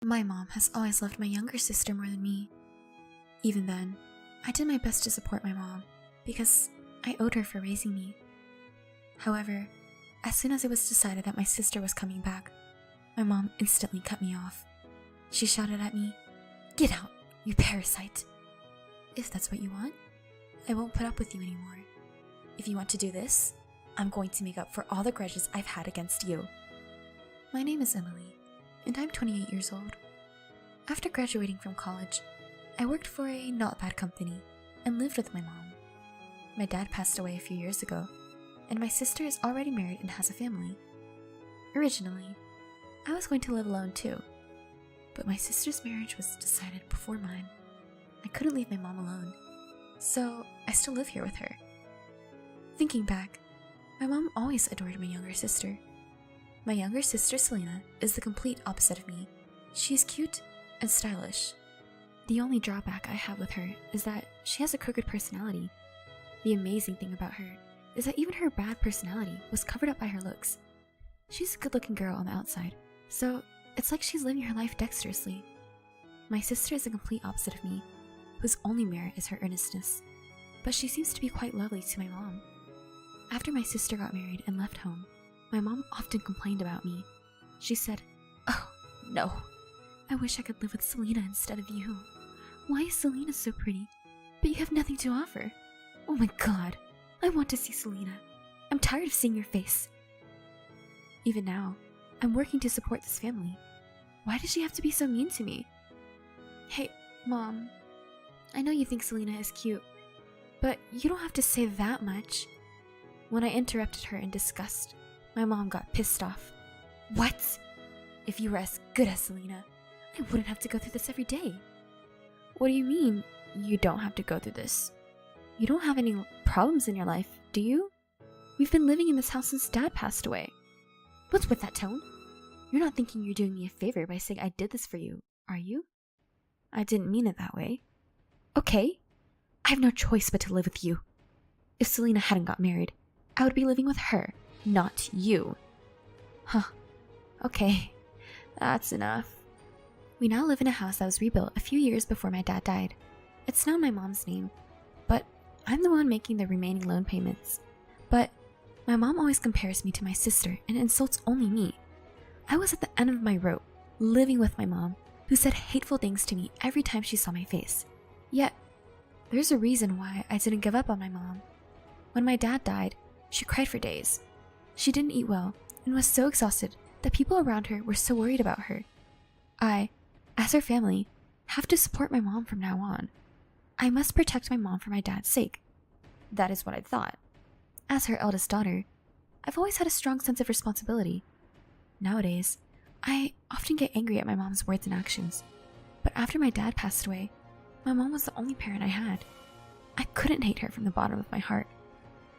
My mom has always loved my younger sister more than me. Even then, I did my best to support my mom because I owed her for raising me. However, as soon as it was decided that my sister was coming back, my mom instantly cut me off. She shouted at me, "Get out, you parasite! If that's what you want, I won't put up with you anymore. If you want to do this, I'm going to make up for all the grudges I've had against you." My name is Emily, and I'm 28 years old. After graduating from college, I worked for a not bad company and lived with my mom. My dad passed away a few years ago, and my sister is already married and has a family. Originally, I was going to live alone too, but my sister's marriage was decided before mine. I couldn't leave my mom alone, so I still live here with her. Thinking back, my mom always adored my younger sister. My younger sister, Selena, is the complete opposite of me. She is cute and stylish. The only drawback I have with her is that she has a crooked personality. The amazing thing about her is that even her bad personality was covered up by her looks. She's a good-looking girl on the outside, so it's like she's living her life dexterously. My sister is the complete opposite of me, whose only merit is her earnestness, but she seems to be quite lovely to my mom. After my sister got married and left home, my mom often complained about me. She said, "Oh, no. I wish I could live with Selena instead of you. Why is Selena so pretty, but you have nothing to offer? Oh my god, I want to see Selena. I'm tired of seeing your face." Even now, I'm working to support this family. Why does she have to be so mean to me? Hey, Mom. I know you think Selena is cute, but you don't have to say that much. When I interrupted her in disgust, my mom got pissed off. "What? If you were as good as Selena, I wouldn't have to go through this every day." "What do you mean, you don't have to go through this? You don't have any problems in your life, do you? We've been living in this house since Dad passed away." "What's with that tone? You're not thinking you're doing me a favor by saying I did this for you, are you?" "I didn't mean it that way." "Okay, I have no choice but to live with you. If Selena hadn't got married, I would be living with her, not you." "Huh. Okay, that's enough." We now live in a house that was rebuilt a few years before my dad died. It's now in my mom's name, but I'm the one making the remaining loan payments. But my mom always compares me to my sister and insults only me. I was at the end of my rope, living with my mom, who said hateful things to me every time she saw my face. Yet, there's a reason why I didn't give up on my mom. When my dad died, she cried for days. She didn't eat well and was so exhausted that people around her were so worried about her. I, as her family, have to support my mom from now on. I must protect my mom for my dad's sake. That is what I thought. As her eldest daughter, I've always had a strong sense of responsibility. Nowadays, I often get angry at my mom's words and actions. But after my dad passed away, my mom was the only parent I had. I couldn't hate her from the bottom of my heart.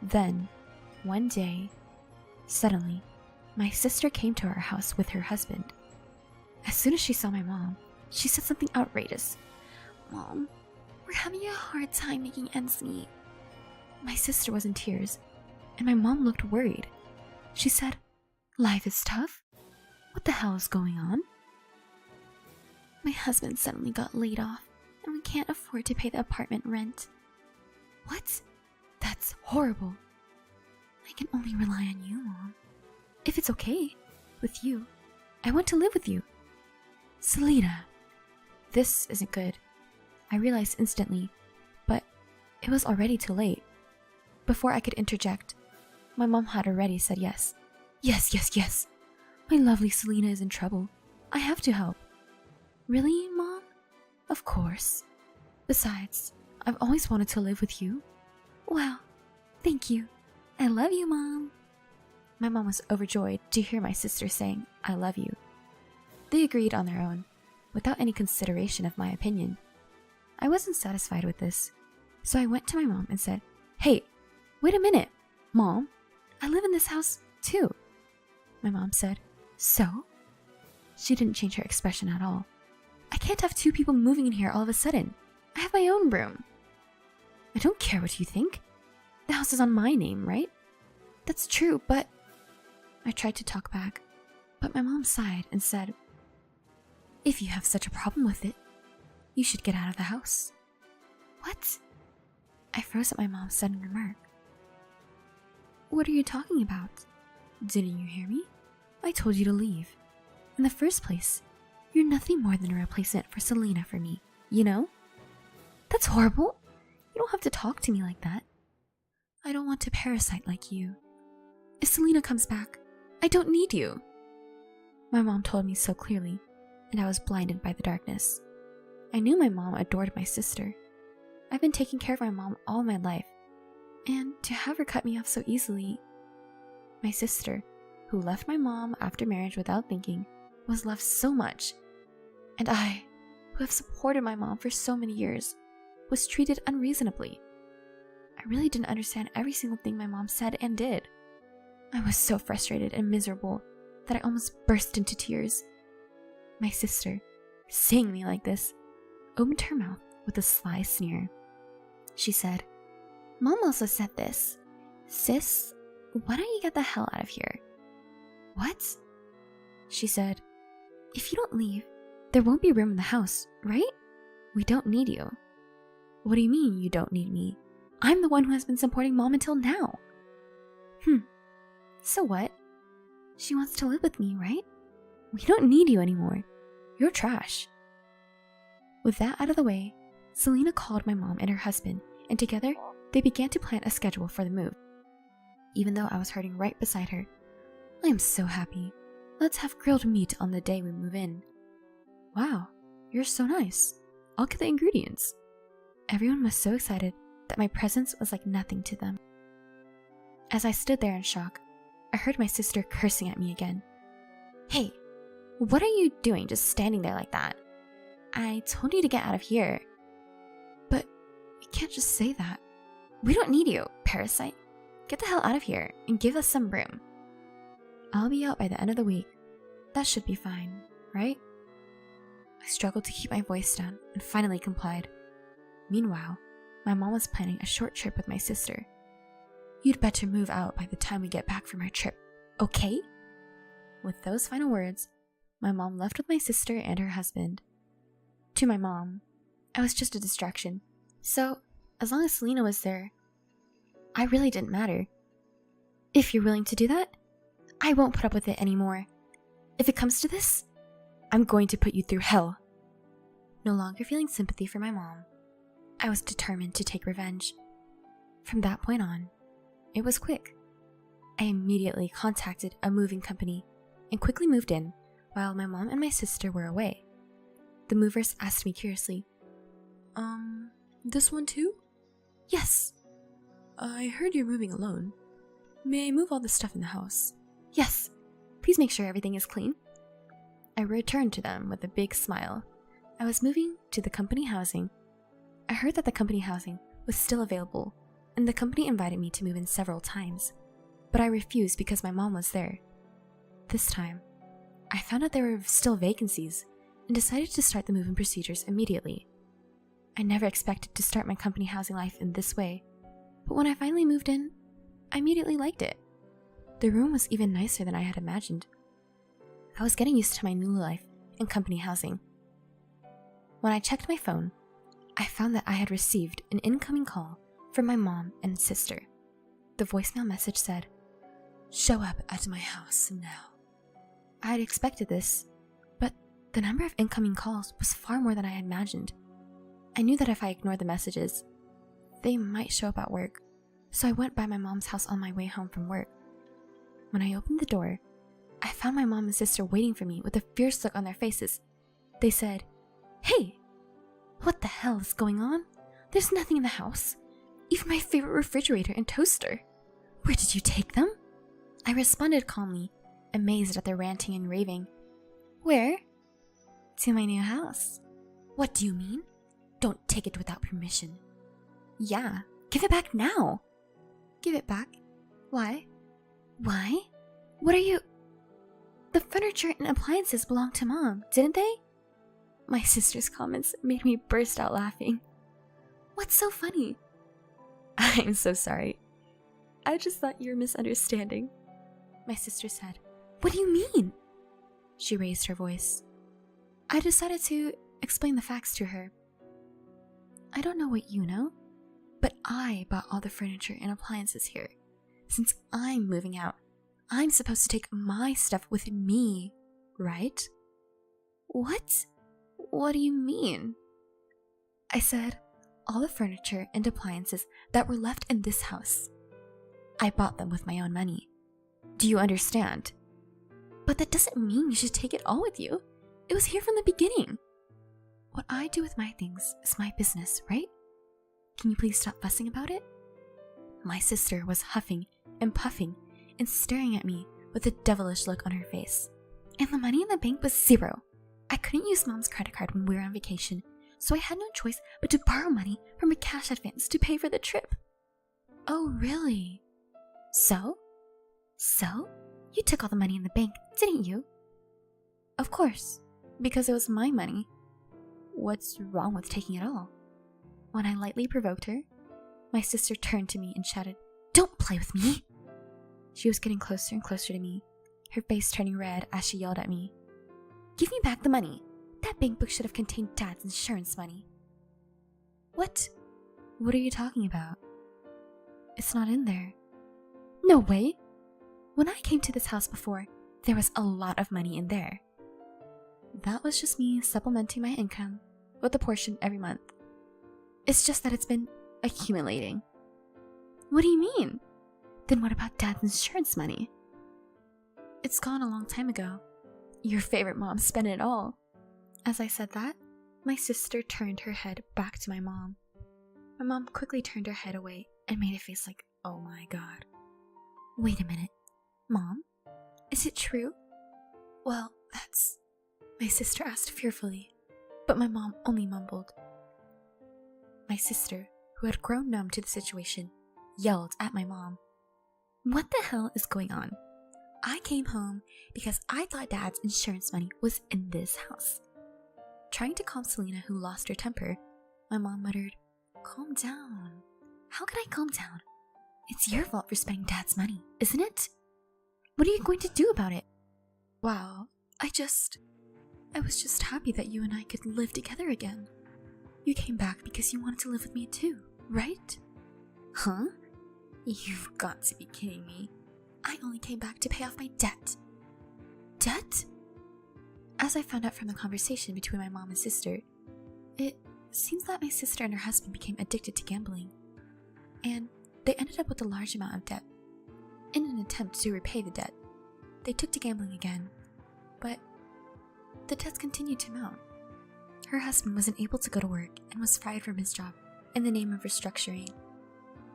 Then, one day, suddenly, my sister came to our house with her husband. As soon as she saw my mom, she said something outrageous. "Mom, we're having a hard time making ends meet." My sister was in tears, and my mom looked worried. She said, "Life is tough? What the hell is going on?" "My husband suddenly got laid off, and we can't afford to pay the apartment rent." "What? That's horrible." "I can only rely on you, Mom. If it's okay with you, I want to live with you." "Selena." This isn't good. I realized instantly, but it was already too late. Before I could interject, my mom had already said yes. Yes, yes, yes. My lovely Selena is in trouble. I have to help." "Really, Mom?" "Of course. Besides, I've always wanted to live with you." "Wow, thank you. I love you, Mom." My mom was overjoyed to hear my sister saying, "I love you." They agreed on their own, without any consideration of my opinion. I wasn't satisfied with this, so I went to my mom and said, "Hey, wait a minute, Mom. I live in this house, too." My mom said, "So?" She didn't change her expression at all. "I can't have two people moving in here all of a sudden. I have my own room." "I don't care what you think. The house is on my name, right?" "That's true, but..." I tried to talk back, but my mom sighed and said, If you have such a problem with it, you should get out of the house. What? I froze at my mom's sudden remark. What are you talking about? Didn't you hear me? I told you to leave. In the first place, you're nothing more than a replacement for Selena for me, you know? That's horrible. You don't have to talk to me like that. I don't want to parasite like you. If Selena comes back, I don't need you. My mom told me so clearly, and I was blinded by the darkness. I knew my mom adored my sister. I've been taking care of my mom all my life, and to have her cut me off so easily... My sister, who left my mom after marriage without thinking, was loved so much. And I, who have supported my mom for so many years, was treated unreasonably. I really didn't understand every single thing my mom said and did. I was so frustrated and miserable that I almost burst into tears. My sister, seeing me like this, opened her mouth with a sly sneer. She said, Mom also said this. Sis, why don't you get the hell out of here? What? She said, if you don't leave, there won't be room in the house, right? We don't need you. What do you mean you don't need me? I'm the one who has been supporting Mom until now. So what? She wants to live with me, right? We don't need you anymore. You're trash. With that out of the way, Selena called my mom and her husband, and together they began to plan a schedule for the move. Even though I was hurting right beside her, I am so happy. Let's have grilled meat on the day we move in. Wow, you're so nice. I'll get the ingredients. Everyone was so excited that my presence was like nothing to them. As I stood there in shock, I heard my sister cursing at me again. Hey, what are you doing just standing there like that? I told you to get out of here. But you can't just say that. We don't need you, parasite. Get the hell out of here and give us some room. I'll be out by the end of the week. That should be fine, right? I struggled to keep my voice down and finally complied. Meanwhile, my mom was planning a short trip with my sister. You'd better move out by the time we get back from our trip, okay? With those final words, my mom left with my sister and her husband. To my mom, I was just a distraction, so as long as Selena was there, I really didn't matter. If you're willing to do that, I won't put up with it anymore. If it comes to this, I'm going to put you through hell. No longer feeling sympathy for my mom, I was determined to take revenge. From that point on, it was quick. I immediately contacted a moving company and quickly moved in while my mom and my sister were away. The movers asked me curiously, this one too? Yes. I heard you're moving alone. May I move all the stuff in the house? Yes. Please make sure everything is clean. I returned to them with a big smile. I was moving to the company housing. I heard that the company housing was still available, and the company invited me to move in several times, but I refused because my mom was there. This time, I found out there were still vacancies and decided to start the move-in procedures immediately. I never expected to start my company housing life in this way, but when I finally moved in, I immediately liked it. The room was even nicer than I had imagined. I was getting used to my new life in company housing. When I checked my phone, I found that I had received an incoming call from my mom and sister. The voicemail message said, "Show up at my house now." I had expected this, but the number of incoming calls was far more than I had imagined. I knew that if I ignored the messages, they might show up at work, so I went by my mom's house on my way home from work. When I opened the door, I found my mom and sister waiting for me with a fierce look on their faces. They said, "Hey, what the hell is going on? There's nothing in the house. Even my favorite refrigerator and toaster. Where did you take them?" I responded calmly, amazed at their ranting and raving. "Where?" "To my new house." "What do you mean? Don't take it without permission." "Yeah, give it back now." "Give it back? Why?" "Why? What are you—" "The furniture and appliances belonged to Mom, didn't they?" My sister's comments made me burst out laughing. "What's so funny?" "I'm so sorry. I just thought you were misunderstanding," my sister said. "What do you mean?" She raised her voice. I decided to explain the facts to her. I don't know what you know, but I bought all the furniture and appliances here. Since I'm moving out, I'm supposed to take my stuff with me, right? What? What do you mean? I said, all the furniture and appliances that were left in this house. I bought them with my own money. Do you understand? But that doesn't mean you should take it all with you. It was here from the beginning. What I do with my things is my business, right? Can you please stop fussing about it? My sister was huffing and puffing and staring at me with a devilish look on her face. And the money in the bank was zero. I couldn't use Mom's credit card when we were on vacation, so I had no choice but to borrow money from a cash advance to pay for the trip. Oh, really? So? You took all the money in the bank, didn't you? Of course, because it was my money. What's wrong with taking it all? When I lightly provoked her, my sister turned to me and shouted, "Don't play with me!" She was getting closer and closer to me, her face turning red as she yelled at me. "Give me back the money! That bank book should have contained Dad's insurance money." What? What are you talking about? It's not in there. No way! When I came to this house before, there was a lot of money in there. That was just me supplementing my income with a portion every month. It's just that it's been accumulating. What do you mean? Then what about Dad's insurance money? It's gone a long time ago. Your favorite mom spent it all. As I said that, my sister turned her head back to my mom. My mom quickly turned her head away and made a face like, "Oh my god." Wait a minute. Mom? Is it true? Well, that's... My sister asked fearfully, but my mom only mumbled. My sister, who had grown numb to the situation, yelled at my mom. What the hell is going on? I came home because I thought Dad's insurance money was in this house. Trying to calm Selena, who lost her temper, my mom muttered, "Calm down." How could I calm down? It's your fault for spending Dad's money, isn't it? What are you going to do about it? Wow, I was just happy that you and I could live together again. You came back because you wanted to live with me too, right? Huh? You've got to be kidding me. I only came back to pay off my debt. Debt? As I found out from the conversation between my mom and sister, it seems that my sister and her husband became addicted to gambling, and they ended up with a large amount of debt. In an attempt to repay the debt, they took to gambling again, but the debts continued to mount. Her husband wasn't able to go to work and was fired from his job in the name of restructuring.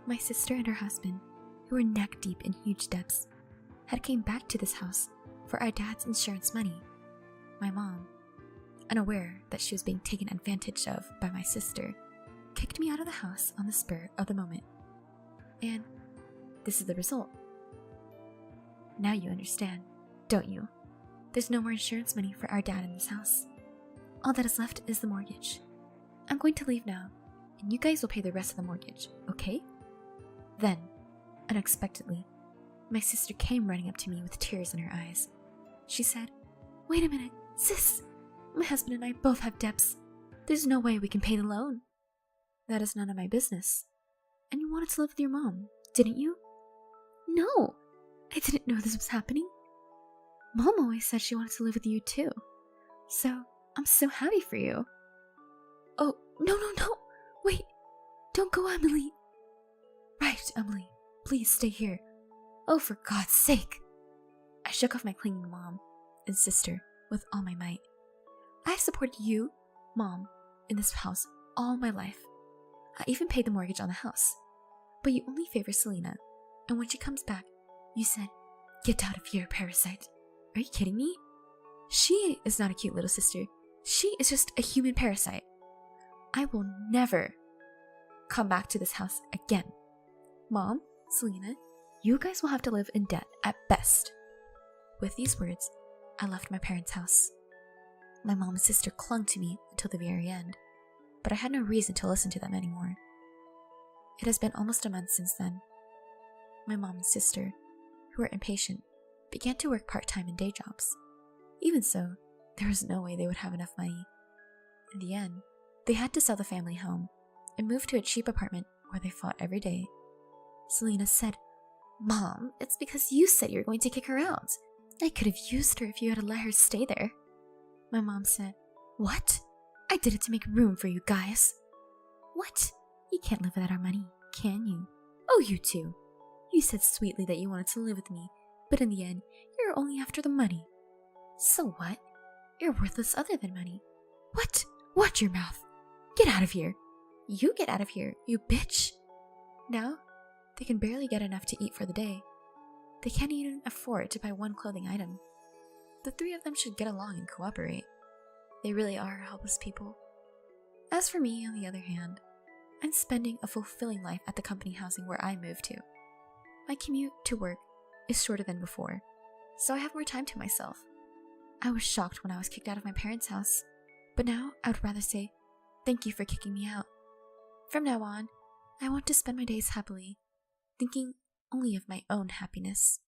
My sister and her husband, who were neck deep in huge debts, had came back to this house for our dad's insurance money. My mom, unaware that she was being taken advantage of by my sister, kicked me out of the house on the spur of the moment. And this is the result. Now you understand, don't you? There's no more insurance money for our dad in this house. All that is left is the mortgage. I'm going to leave now, and you guys will pay the rest of the mortgage, okay? Then, unexpectedly, my sister came running up to me with tears in her eyes. She said, "Wait a minute, sis! My husband and I both have debts. There's no way we can pay the loan." "That is none of my business. And you wanted to live with your mom, didn't you?" "No, I didn't know this was happening. Mom always said she wanted to live with you too. So, I'm so happy for you." "Oh, no. Wait, don't go, Emily." "Right, Emily, please stay here. Oh, for God's sake." I shook off my clinging mom and sister with all my might. I've supported you, Mom, in this house all my life. I even paid the mortgage on the house. But you only favor Selena, and when she comes back, you said, "Get out of here, parasite." Are you kidding me? She is not a cute little sister. She is just a human parasite. I will never come back to this house again. Mom, Selena, you guys will have to live in debt at best. With these words, I left my parents' house. My mom and sister clung to me until the very end, but I had no reason to listen to them anymore. It has been almost a month since then. My mom and sister, who were impatient, began to work part-time in day jobs. Even so, There was no way they would have enough money. In the end, they had to sell the family home and move to a cheap apartment where they fought every day. Selena said, "Mom, it's because you said you were going to kick her out. I could have used her if you had let her stay there." My mom said, "What? I did it to make room for you guys." "What? You can't live without our money, can you?" "Oh, you two. You said sweetly that you wanted to live with me, but in the end, you're only after the money." "So what? You're worthless other than money." "What? Watch your mouth. Get out of here." "You get out of here, you bitch." Now, they can barely get enough to eat for the day. They can't even afford to buy one clothing item. The three of them should get along and cooperate. They really are helpless people. As for me, on the other hand, I'm spending a fulfilling life at the company housing where I moved to. My commute to work is shorter than before, so I have more time to myself. I was shocked when I was kicked out of my parents' house, but now I would rather say, "Thank you for kicking me out." From now on, I want to spend my days happily, thinking only of my own happiness.